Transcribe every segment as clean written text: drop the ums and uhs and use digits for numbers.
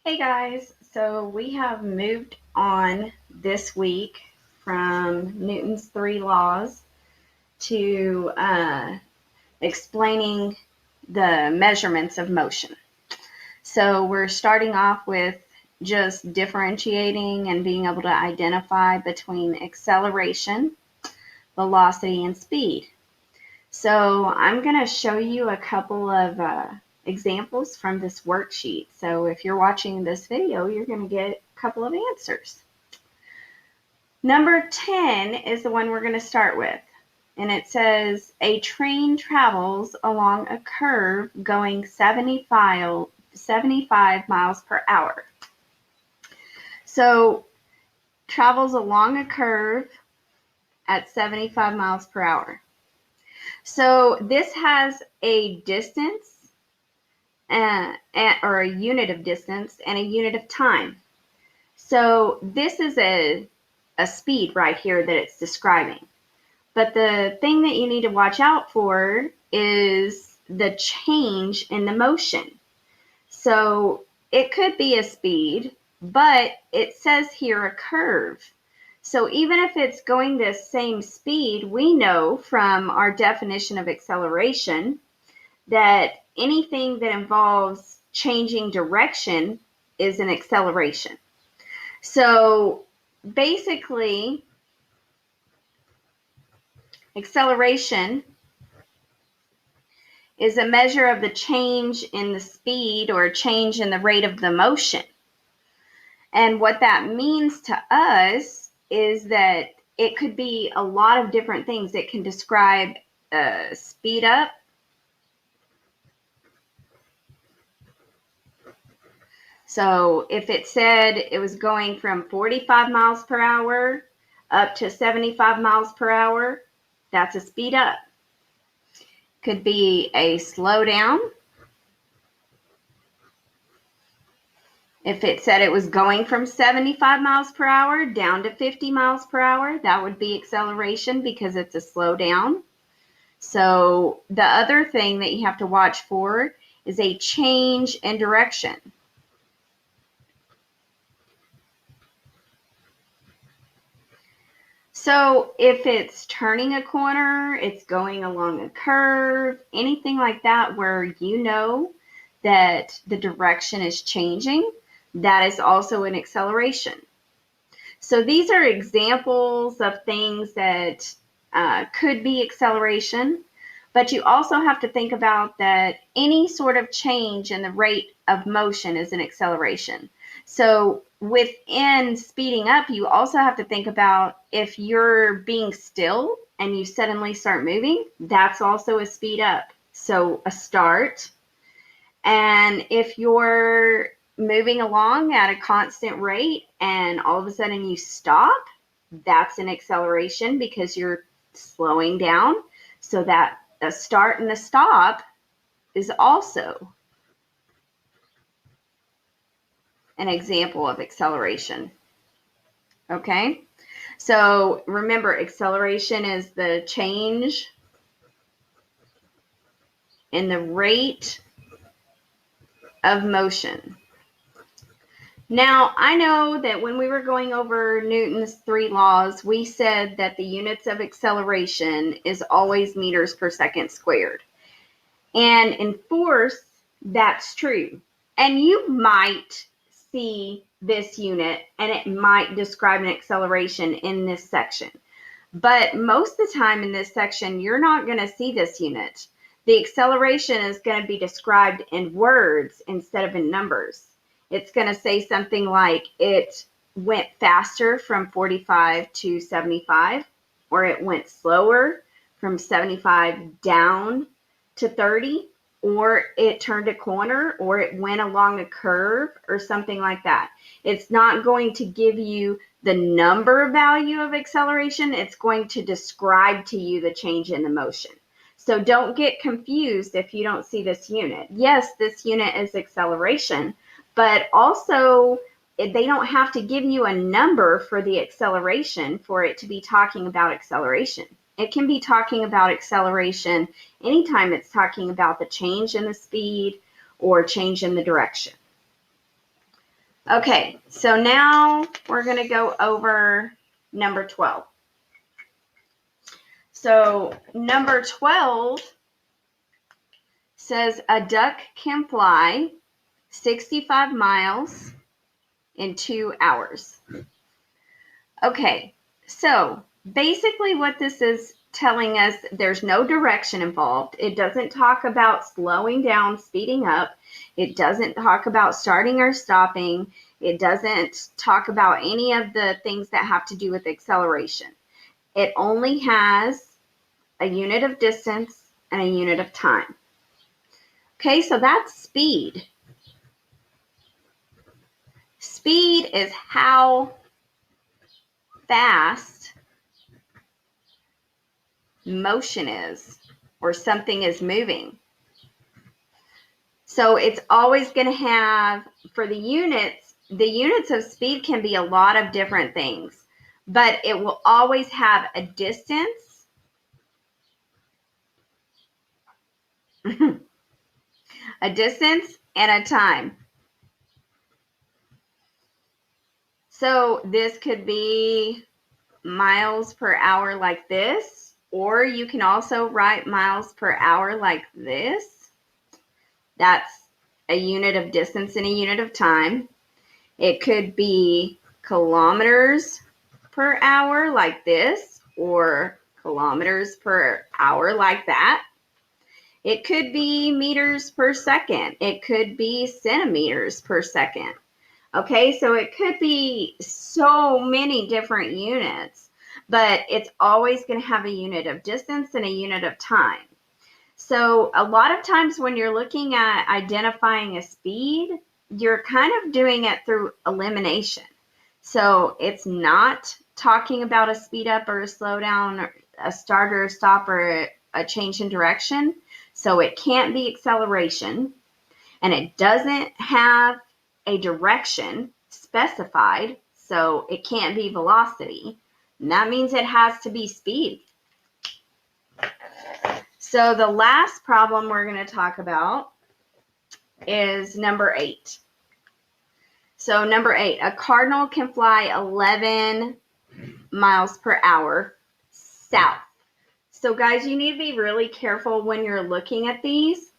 Hey guys, so we have moved on this week from Newton's three laws to explaining the measurements of motion. So we're starting off with just differentiating and being able to identify between acceleration, velocity, and speed. So I'm going to show you a couple of examples from this worksheet. So if you're watching this video, you're going to get a couple of answers. Number 10 is the one we're going to start with. And it says, a train travels along a curve going 75 miles per hour. So travels along a curve at 75 miles per hour. So this has a distance or a unit of distance and a unit of time. So this is a speed right here that it's describing. But the thing that you need to watch out for is the change in the motion. So it could be a speed, but it says here a curve. So even if it's going the same speed, we know from our definition of acceleration that anything that involves changing direction is an acceleration. So basically, acceleration is a measure of the change in the speed or change in the rate of the motion. And what that means to us is that it could be a lot of different things. It can describe speed up, so if it said it was going from 45 miles per hour up to 75 miles per hour, that's a speed up. Could be a slowdown. If it said it was going from 75 miles per hour down to 50 miles per hour, that would be acceleration because it's a slowdown. So the other thing that you have to watch for is a change in direction. So if it's turning a corner, it's going along a curve, anything like that where you know that the direction is changing, that is also an acceleration. So these are examples of things that could be acceleration, but you also have to think about that any sort of change in the rate of motion is an acceleration. So within speeding up, you also have to think about if you're being still and you suddenly start moving, that's also a speed up. So a start. And if you're moving along at a constant rate and all of a sudden you stop, that's an acceleration because you're slowing down. So that a start and a stop is also an example of acceleration. Okay, so remember, acceleration is the change in the rate of motion. Now, I know that when we were going over Newton's three laws, we said that the units of acceleration is always meters per second squared. And in force, that's true. And you might see this unit and it might describe an acceleration in this section. But most of the time in this section, you're not going to see this unit. The acceleration is going to be described in words instead of in numbers. It's going to say something like it went faster from 45 to 75, or it went slower from 75 down to 30, or it turned a corner, or it went along a curve, or something like that. It's not going to give you the number value of acceleration. It's going to describe to you the change in the motion. So don't get confused if you don't see this unit. Yes, this unit is acceleration, but also they don't have to give you a number for the acceleration for it to be talking about acceleration. It can be talking about acceleration anytime it's talking about the change in the speed or change in the direction. Okay, so now we're going to go over number 12. So number 12 says a duck can fly 65 miles in 2 hours. Okay, so basically what this is telling us, there's no direction involved. It doesn't talk about slowing down, speeding up. It doesn't talk about starting or stopping. It doesn't talk about any of the things that have to do with acceleration. It only has a unit of distance and a unit of time. Okay, so that's speed. Speed is how fast motion is, or something is moving. So it's always going to have, for the units of speed can be a lot of different things, but it will always have a distance, a distance and a time. So this could be miles per hour like this, or you can also write miles per hour like this. That's a unit of distance and a unit of time. It could be kilometers per hour like this, or kilometers per hour like that. It could be meters per second. It could be centimeters per second. Okay, so it could be so many different units, but it's always going to have a unit of distance and a unit of time. So a lot of times when you're looking at identifying a speed, you're kind of doing it through elimination. So it's not talking about a speed up or a slow down, or a start or a stop, or a change in direction. So it can't be acceleration, and it doesn't have a direction specified, so it can't be velocity. And that means it has to be speed. So the last problem we're going to talk about is number 8. So number 8, a cardinal can fly 11 miles per hour south. So guys, you need to be really careful when you're looking at these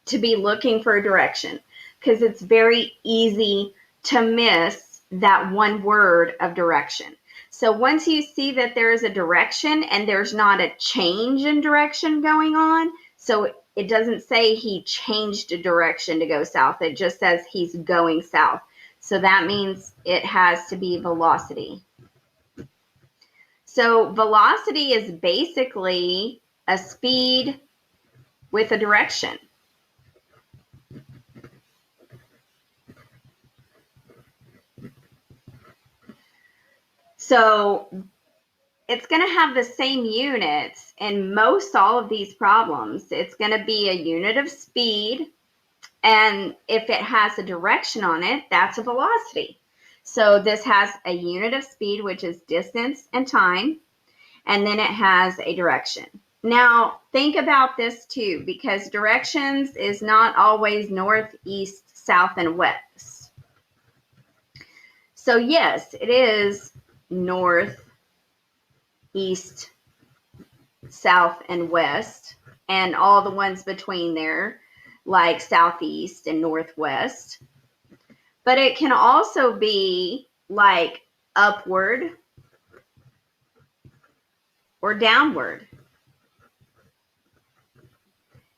to be looking for a direction, because it's very easy to miss that one word of direction. So once you see that there is a direction and there's not a change in direction going on, so it doesn't say he changed a direction to go south. It just says he's going south. So that means it has to be velocity. So velocity is basically a speed with a direction. So it's going to have the same units in most all of these problems. It's going to be a unit of speed, and if it has a direction on it, that's a velocity. So this has a unit of speed, which is distance and time, and then it has a direction. Now, think about this too, because directions is not always north, east, south, and west. So yes, it is north, east, south, and west, and all the ones between there, like southeast and northwest. But it can also be like upward or downward.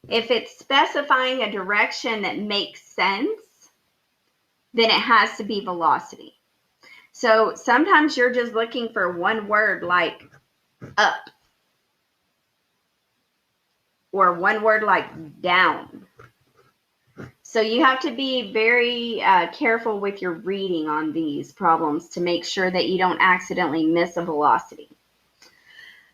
If it's specifying a direction that makes sense, then it has to be velocity. So sometimes you're just looking for one word like up, or one word like down. So you have to be very careful with your reading on these problems to make sure that you don't accidentally miss a velocity.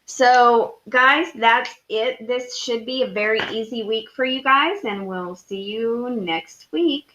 So guys, that's it. This should be a very easy week for you guys, and we'll see you next week.